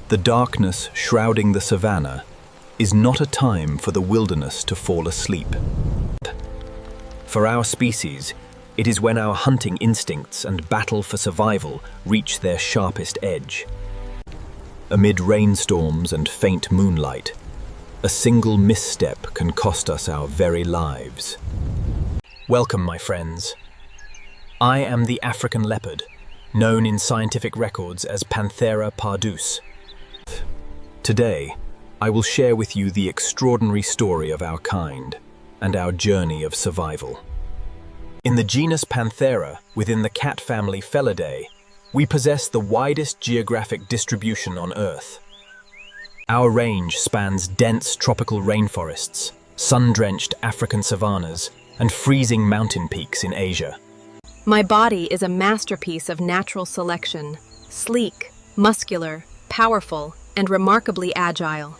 The darkness shrouding the savannah is not a time for the wilderness to fall asleep. For our species, it is when our hunting instincts and battle for survival reach their sharpest edge. Amid rainstorms and faint moonlight, a single misstep can cost us our very lives. Welcome, my friends. I am the African leopard, known in scientific records as Panthera pardus. Today, I will share with you the extraordinary story of our kind and our journey of survival. In the genus Panthera, within the cat family Felidae, we possess the widest geographic distribution on Earth. Our range spans dense tropical rainforests, sun-drenched African savannas, and freezing mountain peaks in Asia. My body is a masterpiece of natural selection, sleek, muscular, powerful, and remarkably agile.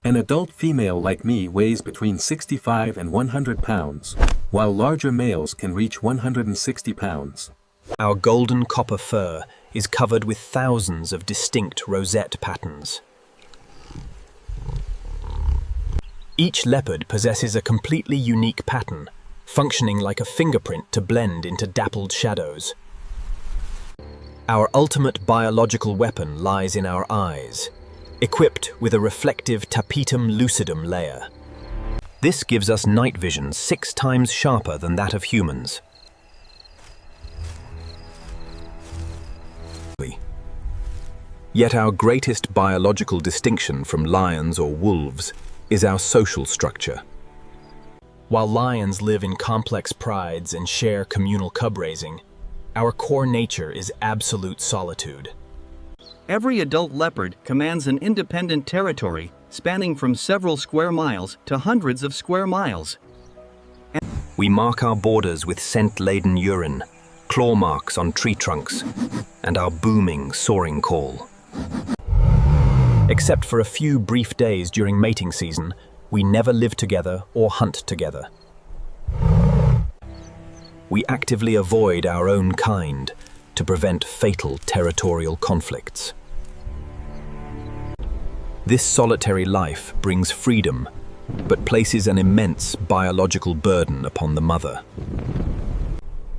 An adult female like me weighs between 65 and 100 pounds, while larger males can reach 160 pounds. Our golden copper fur is covered with thousands of distinct rosette patterns. Each leopard possesses a completely unique pattern, functioning like a fingerprint to blend into dappled shadows. Our ultimate biological weapon lies in our eyes, equipped with a reflective tapetum lucidum layer. This gives us night vision 6 times sharper than that of humans. Yet our greatest biological distinction from lions or wolves is our social structure. While lions live in complex prides and share communal cub raising, our core nature is absolute solitude. Every adult leopard commands an independent territory spanning from several square miles to hundreds of square miles. We mark our borders with scent-laden urine, claw marks on tree trunks, and our booming, soaring call. Except for a few brief days during mating season, we never live together or hunt together. We actively avoid our own kind to prevent fatal territorial conflicts. This solitary life brings freedom, but places an immense biological burden upon the mother.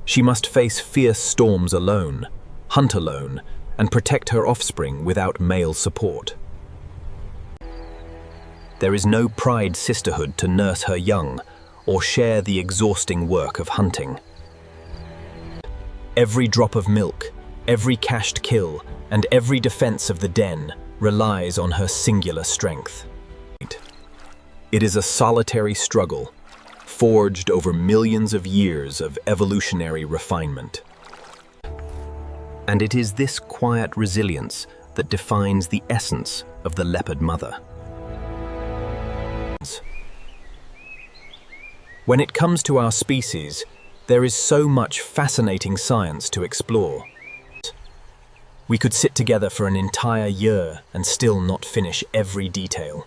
She must face fierce storms alone, hunt alone, and protect her offspring without male support. There is no pride sisterhood to nurse her young or share the exhausting work of hunting. Every drop of milk, every cached kill, and every defense of the den relies on her singular strength. It is a solitary struggle, forged over millions of years of evolutionary refinement. And it is this quiet resilience that defines the essence of the leopard mother. When it comes to our species, there is so much fascinating science to explore. We could sit together for an entire year and still not finish every detail.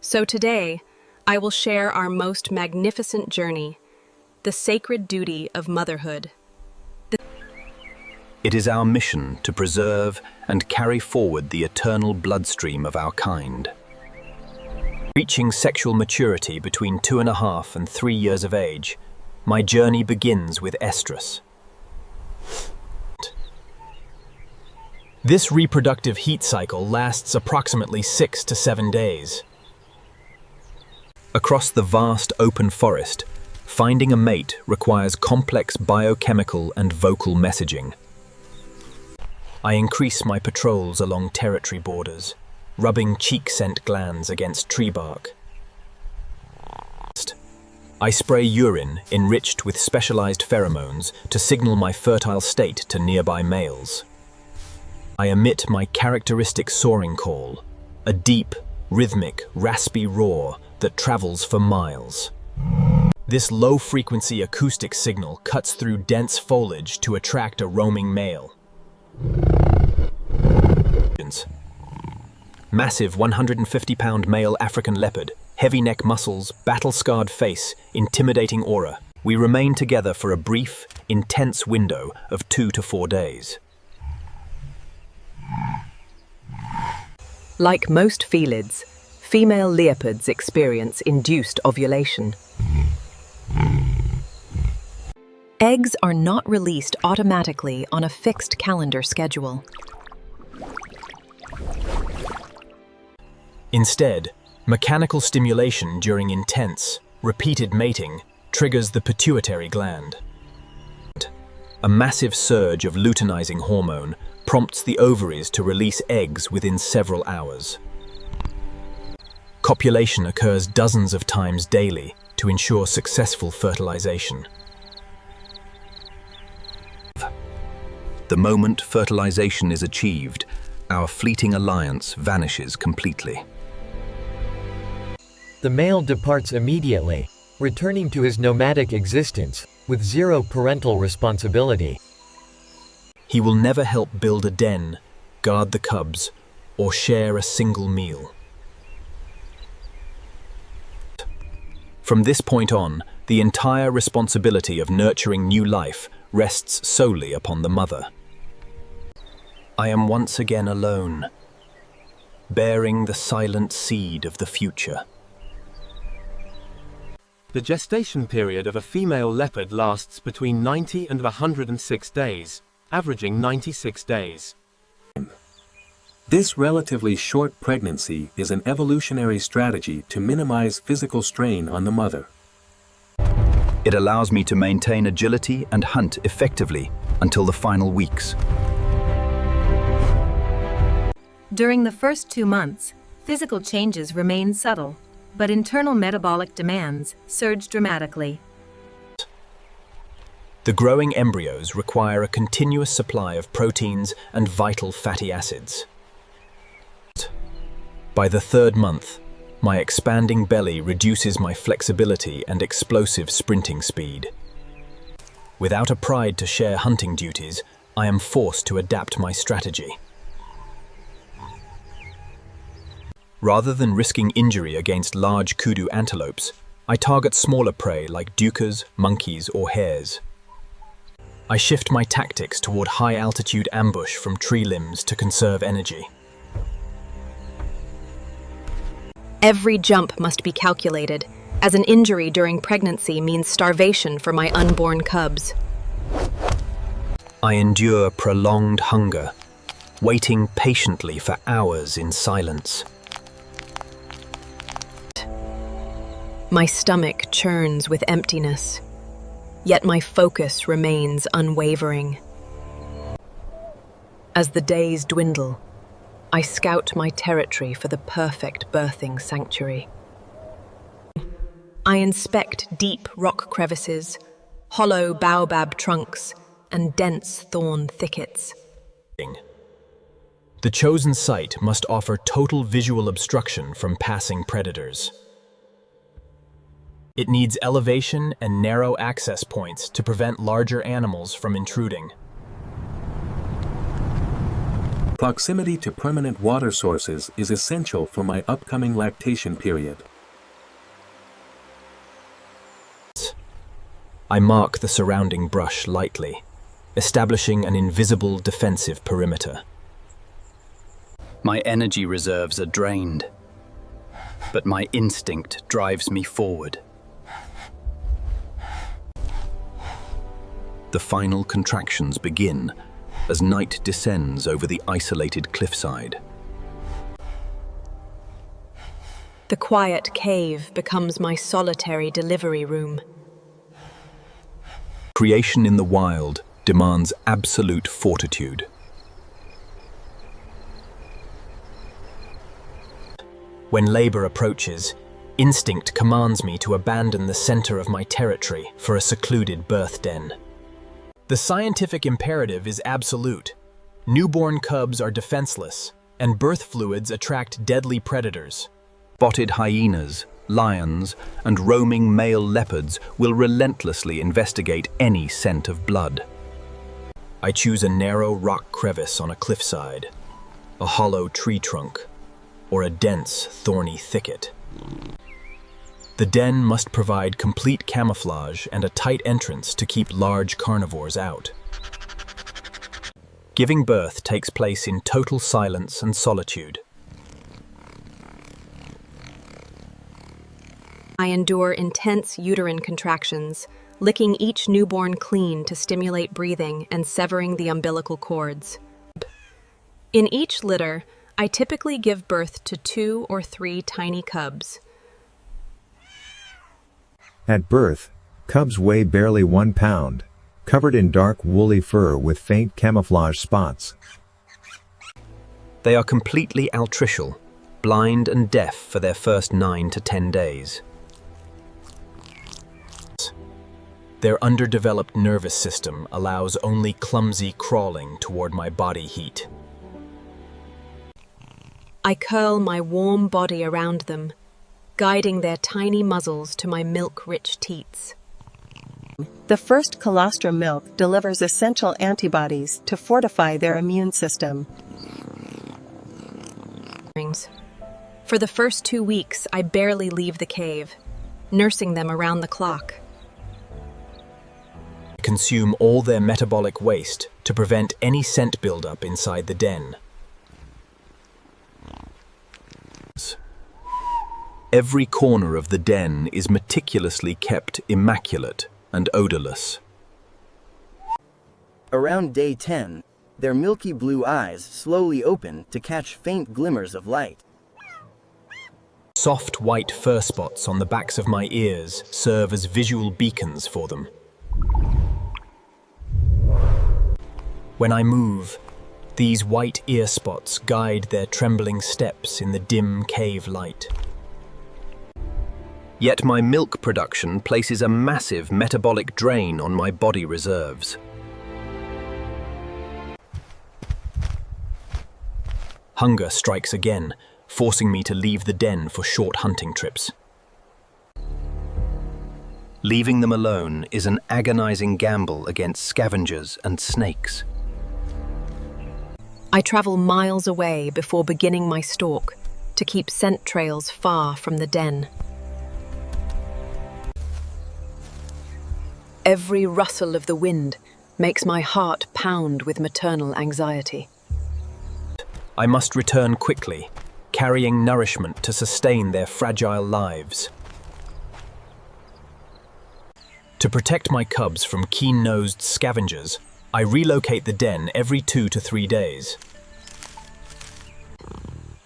So today, I will share our most magnificent journey, the sacred duty of motherhood. It is our mission to preserve and carry forward the eternal bloodstream of our kind. Reaching sexual maturity between 2.5 and 3 years of age, my journey begins with estrus. This reproductive heat cycle lasts approximately 6 to 7 days. Across the vast open forest, finding a mate requires complex biochemical and vocal messaging. I increase my patrols along territory borders, rubbing cheek scent glands against tree bark. I spray urine enriched with specialized pheromones to signal my fertile state to nearby males. I emit my characteristic soaring call, a deep, rhythmic, raspy roar that travels for miles. This low-frequency acoustic signal cuts through dense foliage to attract a roaming male. Massive 150-pound male African leopard, heavy neck muscles, battle-scarred face, intimidating aura. We remain together for a brief, intense window of 2 to 4 days. Like most felids, female leopards experience induced ovulation. Eggs are not released automatically on a fixed calendar schedule. Instead, mechanical stimulation during intense, repeated mating triggers the pituitary gland. A massive surge of luteinizing hormone prompts the ovaries to release eggs within several hours. Copulation occurs dozens of times daily to ensure successful fertilization. The moment fertilization is achieved, our fleeting alliance vanishes completely. The male departs immediately, returning to his nomadic existence, with zero parental responsibility. He will never help build a den, guard the cubs, or share a single meal. From this point on, the entire responsibility of nurturing new life rests solely upon the mother. I am once again alone, bearing the silent seed of the future. The gestation period of a female leopard lasts between 90 and 106 days, averaging 96 days. This relatively short pregnancy is an evolutionary strategy to minimize physical strain on the mother. It allows me to maintain agility and hunt effectively until the final weeks. During the first 2 months, physical changes remain subtle, but internal metabolic demands surge dramatically. The growing embryos require a continuous supply of proteins and vital fatty acids. By the 3rd month, my expanding belly reduces my flexibility and explosive sprinting speed. Without a pride to share hunting duties, I am forced to adapt my strategy. Rather than risking injury against large kudu antelopes, I target smaller prey like duikers, monkeys, or hares. I shift my tactics toward high-altitude ambush from tree limbs to conserve energy. Every jump must be calculated, as an injury during pregnancy means starvation for my unborn cubs. I endure prolonged hunger, waiting patiently for hours in silence. My stomach churns with emptiness, yet my focus remains unwavering. As the days dwindle, I scout my territory for the perfect birthing sanctuary. I inspect deep rock crevices, hollow baobab trunks, and dense thorn thickets. The chosen site must offer total visual obstruction from passing predators. It needs elevation and narrow access points to prevent larger animals from intruding. Proximity to permanent water sources is essential for my upcoming lactation period. I mark the surrounding brush lightly, establishing an invisible defensive perimeter. My energy reserves are drained, but my instinct drives me forward. The final contractions begin as night descends over the isolated cliffside. The quiet cave becomes my solitary delivery room. Creation in the wild demands absolute fortitude. When labor approaches, instinct commands me to abandon the center of my territory for a secluded birth den. The scientific imperative is absolute. Newborn cubs are defenseless, and birth fluids attract deadly predators. Spotted hyenas, lions, and roaming male leopards will relentlessly investigate any scent of blood. I choose a narrow rock crevice on a cliffside, a hollow tree trunk, or a dense, thorny thicket. The den must provide complete camouflage and a tight entrance to keep large carnivores out. Giving birth takes place in total silence and solitude. I endure intense uterine contractions, licking each newborn clean to stimulate breathing and severing the umbilical cords. In each litter, I typically give birth to 2 or 3 tiny cubs. At birth, cubs weigh barely 1 pound, covered in dark woolly fur with faint camouflage spots. They are completely altricial, blind and deaf for their first 9 to 10 days. Their underdeveloped nervous system allows only clumsy crawling toward my body heat. I curl my warm body around them, guiding their tiny muzzles to my milk-rich teats. The first colostrum milk delivers essential antibodies to fortify their immune system. For the first 2 weeks, I barely leave the cave, nursing them around the clock. Consume all their metabolic waste to prevent any scent buildup inside the den. Every corner of the den is meticulously kept immaculate and odorless. Around day 10, their milky blue eyes slowly open to catch faint glimmers of light. Soft white fur spots on the backs of my ears serve as visual beacons for them. When I move, these white ear spots guide their trembling steps in the dim cave light. Yet my milk production places a massive metabolic drain on my body reserves. Hunger strikes again, forcing me to leave the den for short hunting trips. Leaving them alone is an agonizing gamble against scavengers and snakes. I travel miles away before beginning my stalk to keep scent trails far from the den. Every rustle of the wind makes my heart pound with maternal anxiety. I must return quickly, carrying nourishment to sustain their fragile lives. To protect my cubs from keen-nosed scavengers, I relocate the den every 2 to 3 days.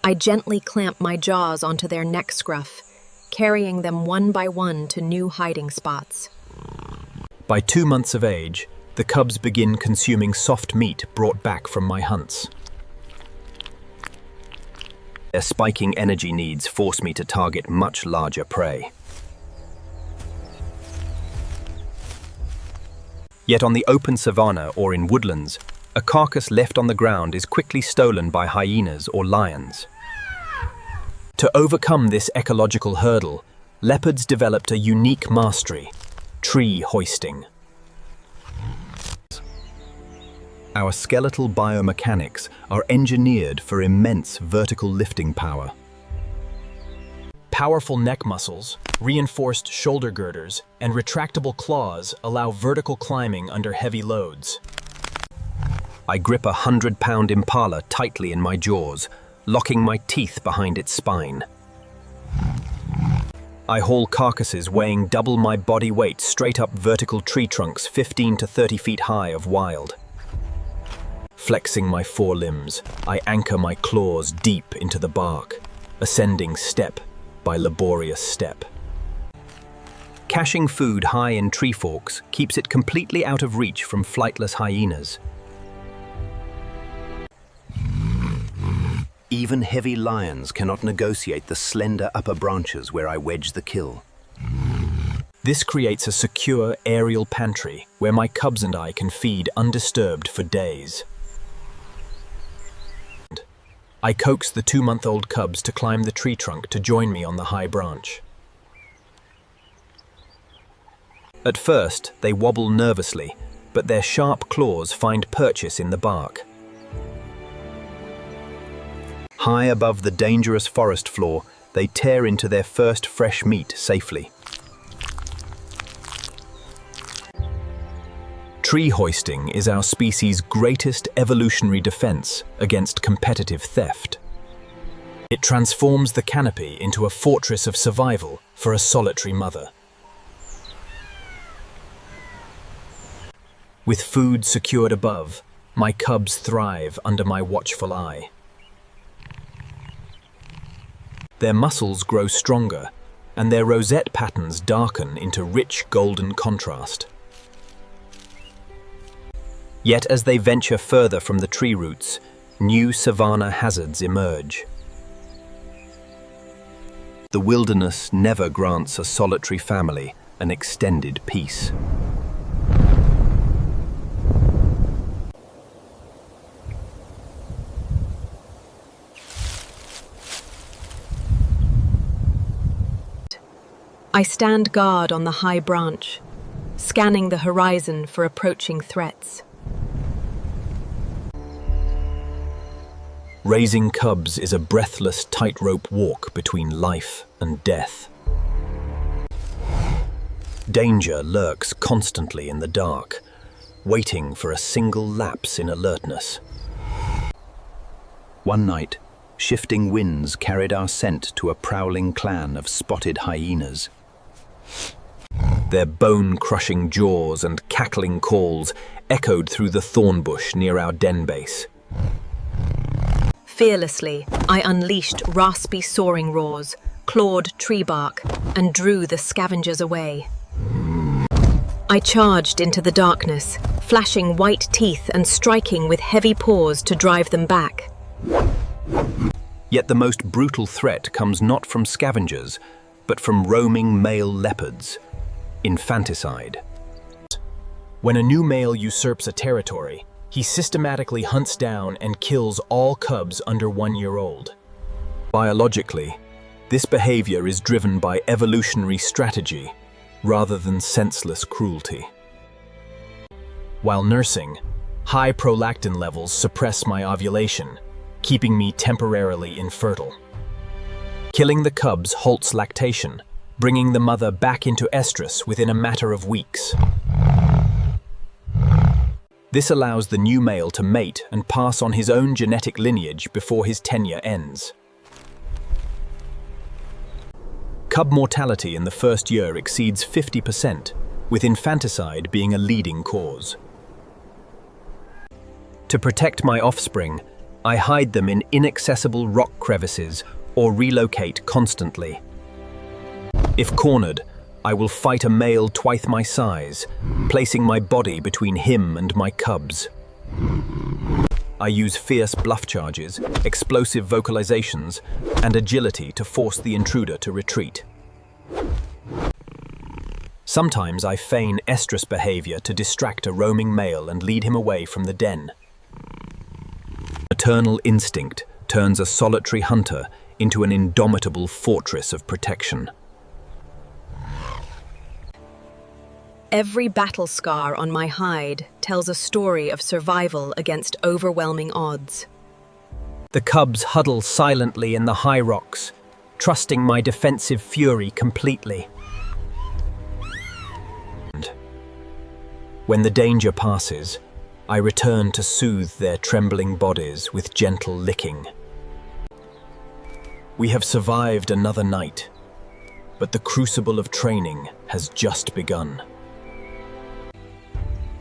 I gently clamp my jaws onto their neck scruff, carrying them one by one to new hiding spots. By 2 months of age, the cubs begin consuming soft meat brought back from my hunts. Their spiking energy needs force me to target much larger prey. Yet on the open savanna or in woodlands, a carcass left on the ground is quickly stolen by hyenas or lions. To overcome this ecological hurdle, leopards developed a unique mastery: tree hoisting. Our skeletal biomechanics are engineered for immense vertical lifting power. Powerful neck muscles, reinforced shoulder girders, and retractable claws allow vertical climbing under heavy loads. I grip a 100-pound impala tightly in my jaws, locking my teeth behind its spine. I haul carcasses weighing double my body weight straight up vertical tree trunks 15 to 30 feet high of wild. Flexing my forelimbs, I anchor my claws deep into the bark, ascending step by laborious step. Caching food high in tree forks keeps it completely out of reach from flightless hyenas. Even heavy lions cannot negotiate the slender upper branches where I wedge the kill. This creates a secure aerial pantry where my cubs and I can feed undisturbed for days. I coax the 2-month-old cubs to climb the tree trunk to join me on the high branch. At first, they wobble nervously, but their sharp claws find purchase in the bark. High above the dangerous forest floor, they tear into their first fresh meat safely. Tree hoisting is our species' greatest evolutionary defense against competitive theft. It transforms the canopy into a fortress of survival for a solitary mother. With food secured above, my cubs thrive under my watchful eye. Their muscles grow stronger, and their rosette patterns darken into rich golden contrast. Yet as they venture further from the tree roots, new savanna hazards emerge. The wilderness never grants a solitary family an extended peace. I stand guard on the high branch, scanning the horizon for approaching threats. Raising cubs is a breathless tightrope walk between life and death. Danger lurks constantly in the dark, waiting for a single lapse in alertness. One night, shifting winds carried our scent to a prowling clan of spotted hyenas. Their bone-crushing jaws and cackling calls echoed through the thorn bush near our den base. Fearlessly, I unleashed raspy soaring roars, clawed tree bark, and drew the scavengers away. I charged into the darkness, flashing white teeth and striking with heavy paws to drive them back. Yet the most brutal threat comes not from scavengers, but from roaming male leopards. Infanticide. When a new male usurps a territory, he systematically hunts down and kills all cubs under 1 year old. Biologically, this behavior is driven by evolutionary strategy rather than senseless cruelty. While nursing, high prolactin levels suppress my ovulation, keeping me temporarily infertile. Killing the cubs halts lactation, bringing the mother back into estrus within a matter of weeks. This allows the new male to mate and pass on his own genetic lineage before his tenure ends. Cub mortality in the first year exceeds 50%, with infanticide being a leading cause. To protect my offspring, I hide them in inaccessible rock crevices or relocate constantly. If cornered, I will fight a male twice my size, placing my body between him and my cubs. I use fierce bluff charges, explosive vocalizations, and agility to force the intruder to retreat. Sometimes I feign estrus behavior to distract a roaming male and lead him away from the den. Maternal instinct turns a solitary hunter into an indomitable fortress of protection. Every battle scar on my hide tells a story of survival against overwhelming odds. The cubs huddle silently in the high rocks, trusting my defensive fury completely. When the danger passes, I return to soothe their trembling bodies with gentle licking. We have survived another night, but the crucible of training has just begun.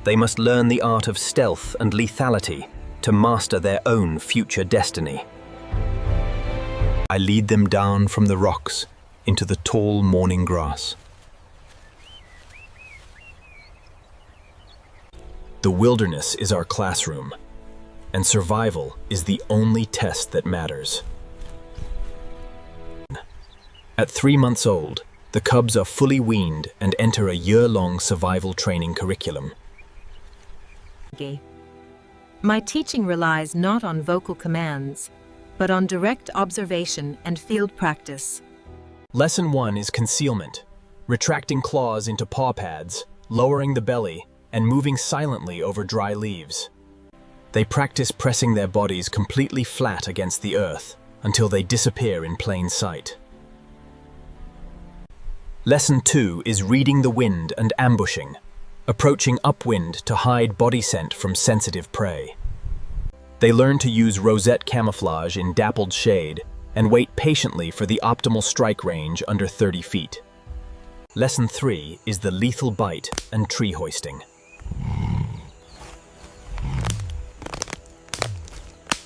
They must learn the art of stealth and lethality to master their own future destiny. I lead them down from the rocks into the tall morning grass. The wilderness is our classroom. and survival is the only test that matters. At 3 months old, the cubs are fully weaned and enter a year-long survival training curriculum. My teaching relies not on vocal commands, but on direct observation and field practice. Lesson 1 is concealment, retracting claws into paw pads, lowering the belly, and moving silently over dry leaves. They practice pressing their bodies completely flat against the earth until they disappear in plain sight. Lesson 2 is reading the wind and ambushing, approaching upwind to hide body scent from sensitive prey. They learn to use rosette camouflage in dappled shade and wait patiently for the optimal strike range under 30 feet. Lesson 3 is the lethal bite and tree hoisting.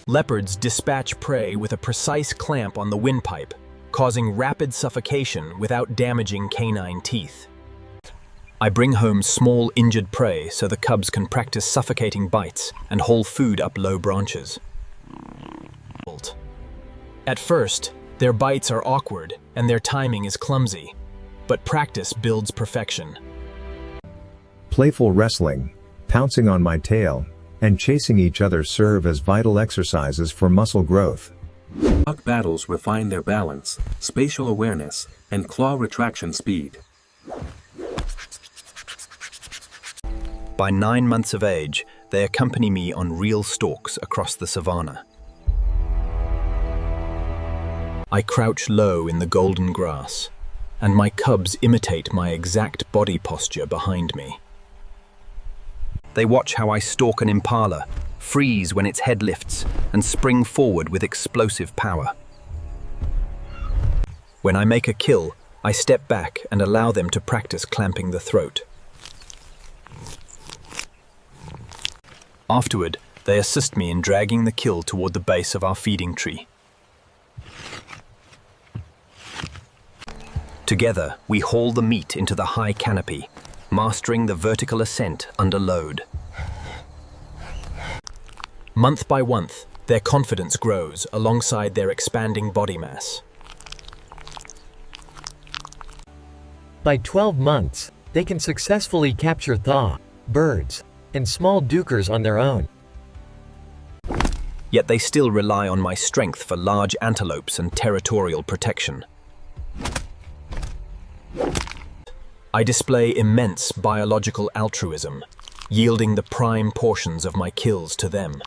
Leopards dispatch prey with a precise clamp on the windpipe, causing rapid suffocation without damaging canine teeth. I bring home small injured prey so the cubs can practice suffocating bites and haul food up low branches. At first, their bites are awkward and their timing is clumsy, but practice builds perfection. Playful wrestling, pouncing on my tail, and chasing each other serve as vital exercises for muscle growth. Dog battles refine their balance, spatial awareness, and claw retraction speed. By 9 months of age, they accompany me on real stalks across the savannah. I crouch low in the golden grass, and my cubs imitate my exact body posture behind me. They watch how I stalk an impala, freeze when its head lifts, and spring forward with explosive power. When I make a kill, I step back and allow them to practice clamping the throat. Afterward, they assist me in dragging the kill toward the base of our feeding tree. Together, we haul the meat into the high canopy, mastering the vertical ascent under load. Month by month, their confidence grows alongside their expanding body mass. By 12 months, they can successfully capture thaw, birds, and small dukers on their own. Yet they still rely on my strength for large antelopes and territorial protection. I display immense biological altruism, yielding the prime portions of my kills to them.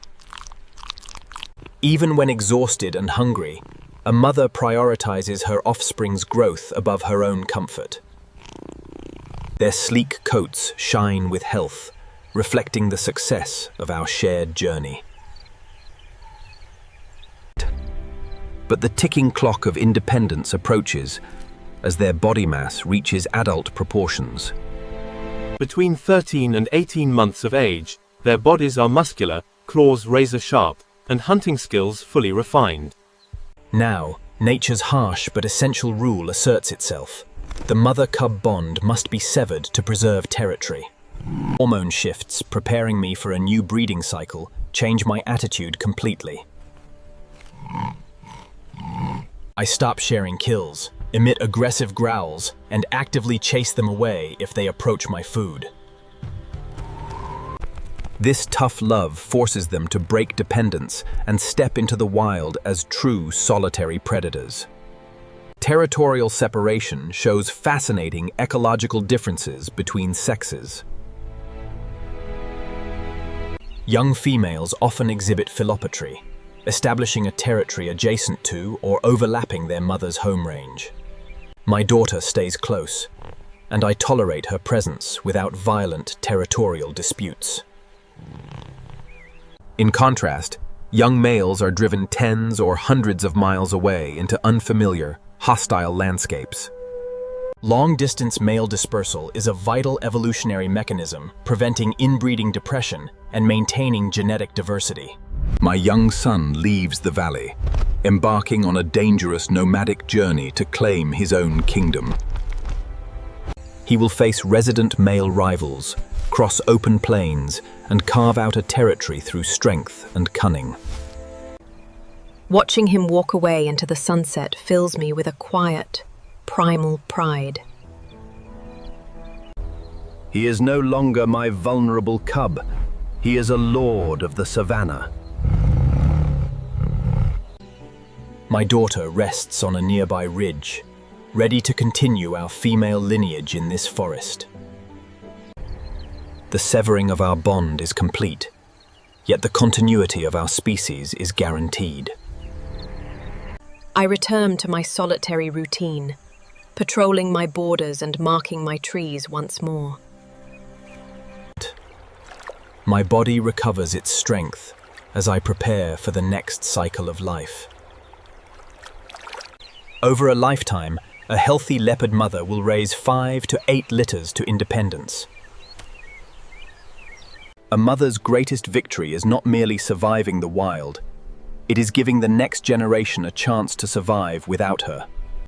Even when exhausted and hungry, a mother prioritizes her offspring's growth above her own comfort. Their sleek coats shine with health, reflecting the success of our shared journey. But the ticking clock of independence approaches as their body mass reaches adult proportions. Between 13 and 18 months of age, their bodies are muscular, claws razor-sharp, and hunting skills fully refined. Now, nature's harsh but essential rule asserts itself. The mother-cub bond must be severed to preserve territory. Hormone shifts preparing me for a new breeding cycle change my attitude completely. I stop sharing kills, emit aggressive growls, and actively chase them away if they approach my food. This tough love forces them to break dependence and step into the wild as true solitary predators. Territorial separation shows fascinating ecological differences between sexes. Young females often exhibit philopatry, establishing a territory adjacent to or overlapping their mother's home range. My daughter stays close, and I tolerate her presence without violent territorial disputes. In contrast, young males are driven tens or hundreds of miles away into unfamiliar, hostile landscapes. Long-distance male dispersal is a vital evolutionary mechanism preventing inbreeding depression and maintaining genetic diversity. My young son leaves the valley, embarking on a dangerous nomadic journey to claim his own kingdom. He will face resident male rivals, cross open plains, and carve out a territory through strength and cunning. Watching him walk away into the sunset fills me with a quiet, primal pride. He is no longer my vulnerable cub. He is a lord of the savannah. My daughter rests on a nearby ridge, ready to continue our female lineage in this forest. The severing of our bond is complete, yet the continuity of our species is guaranteed. I return to my solitary routine, patrolling my borders and marking my trees once more. My body recovers its strength as I prepare for the next cycle of life. Over a lifetime, a healthy leopard mother will raise 5 to 8 litters to independence. A mother's greatest victory is not merely surviving the wild, it is giving the next generation a chance to survive without her.